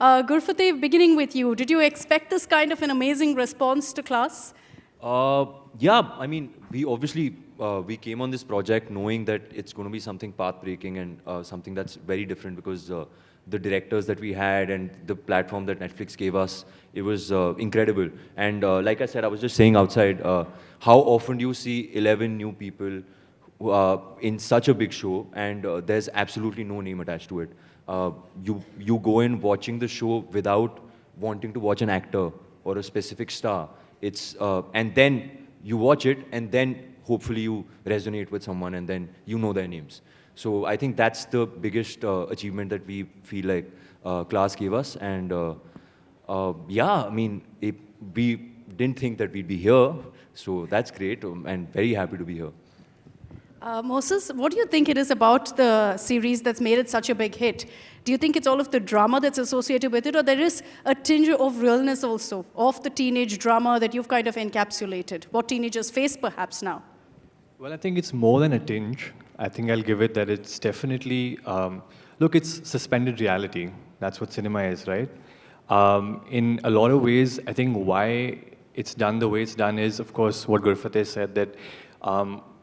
Gurfateh, beginning with you, did you expect this kind of an amazing response to class? Yeah, I mean, we obviously, we came on this project knowing that it's going to be something path-breaking and something that's very different because the directors that we had and the platform that Netflix gave us, it was incredible. And like I said, I was just saying outside, how often do you see 11 new people in such a big show and there's absolutely no name attached to it. You go in watching the show without wanting to watch an actor or a specific star. It's and then you watch it and then hopefully you resonate with someone and then you know their names. So I think that's the biggest achievement that we feel like class gave us. And yeah, I mean, we didn't think that we'd be here. So that's great and very happy to be here. Moses, what do you think it is about the series that's made it such a big hit? Do you think it's all of the drama that's associated with it, or there is a tinge of realness also of the teenage drama that you've kind of encapsulated? What teenagers face perhaps now? Well, I think it's more than a tinge. I think I'll give it that it's definitely, look, it's suspended reality. That's what cinema is, right? In a lot of ways, I think why it's done the way it's done is, of course, what Gurfateh said, that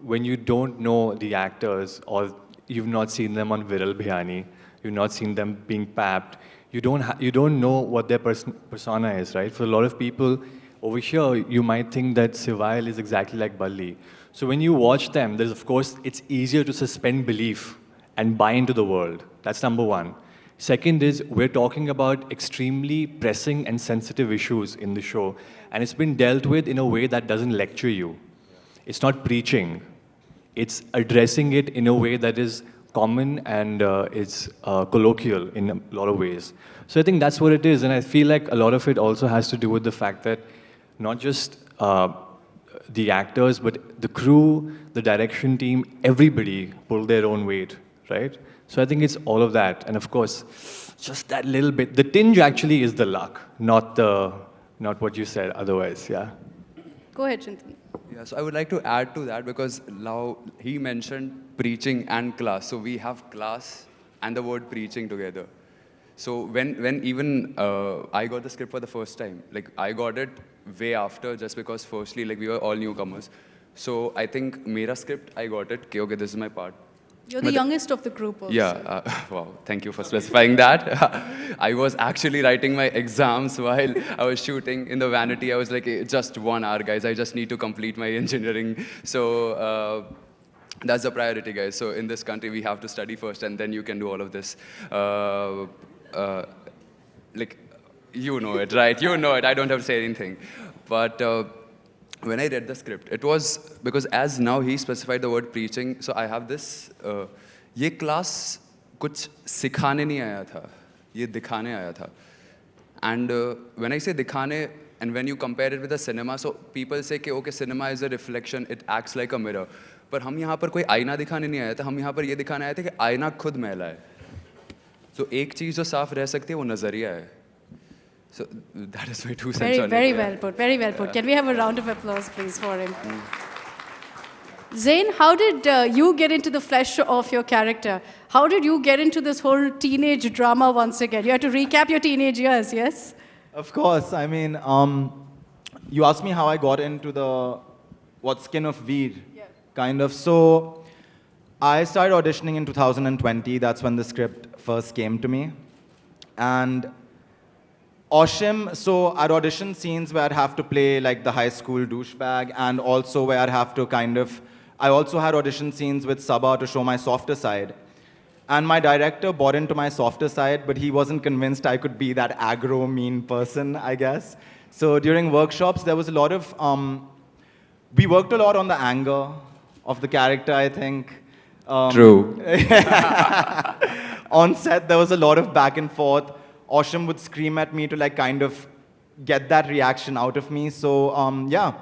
when you don't know the actors or you've not seen them on Viral Bhiyani, you've not seen them being papped, you don't know what their persona is, right? For a lot of people over here, you might think that Cwaayal is exactly like Balli. So when you watch them, there's, of course, it's easier to suspend belief and buy into the world. That's number one. Second is, we're talking about extremely pressing and sensitive issues in the show, and it's been dealt with in a way that doesn't lecture you. It's not preaching. It's addressing it in a way that is common and it's colloquial in a lot of ways. So I think that's what it is, and I feel like a lot of it also has to do with the fact that not just the actors, but the crew, the direction team, everybody pulled their own weight, right? So I think it's all of that, and of course, just that little bit. The tinge actually is the luck, not what you said otherwise, yeah. Go ahead, Chintan. Yeah, so I would like to add to that because now he mentioned preaching and class. So we have class and the word preaching together. So when even I got the script for the first time, like I got it way after just because firstly, like we were all newcomers. So I think Mera script, I got it, okay, this is my part. You're the youngest of the group also. Yeah, wow, thank you for specifying that. I was actually writing my exams while I was shooting in the vanity. I was like, just 1 hour, guys. I just need to complete my engineering. So that's the priority, guys. So in this country, we have to study first, and then you can do all of this. Like, you know it, right? You know it. I don't have to say anything. But when I read the script, it was because as now he specified the word preaching, so I have this, ये class कुछ सिखाने नहीं आया था, ये दिखाने आया था. And when I say दिखाने, and when you compare it with the cinema, so people say कि okay, cinema is a reflection, it acts like a mirror. पर हम यहाँ पर कोई आईना दिखाने नहीं आया था, हम यहाँ पर ये दिखाने आए थे कि आईना खुद मैला है. So एक चीज़ जो साफ रह सकती है वो नज़रिया है. So that is my 2 cents on it. Very well put, very well put. Can we have a round of applause, please, for him? Zayn, how did you get into the flesh of your character? How did you get into this whole teenage drama once again? You had to recap your teenage years, yes? Of course. I mean, you asked me how I got into the skin of Veer, kind of. So I started auditioning in 2020. That's when the script first came to me. And Oshim, so I'd audition scenes where I'd have to play like the high school douchebag, and also where I'd have to I also had audition scenes with Sabha to show my softer side. And my director bought into my softer side, but he wasn't convinced I could be that aggro, mean person, I guess. So during workshops, there was a lot of, we worked a lot on the anger of the character, I think. True. On set, there was a lot of back and forth. Oshim would scream at me to like kind of get that reaction out of me. So yeah,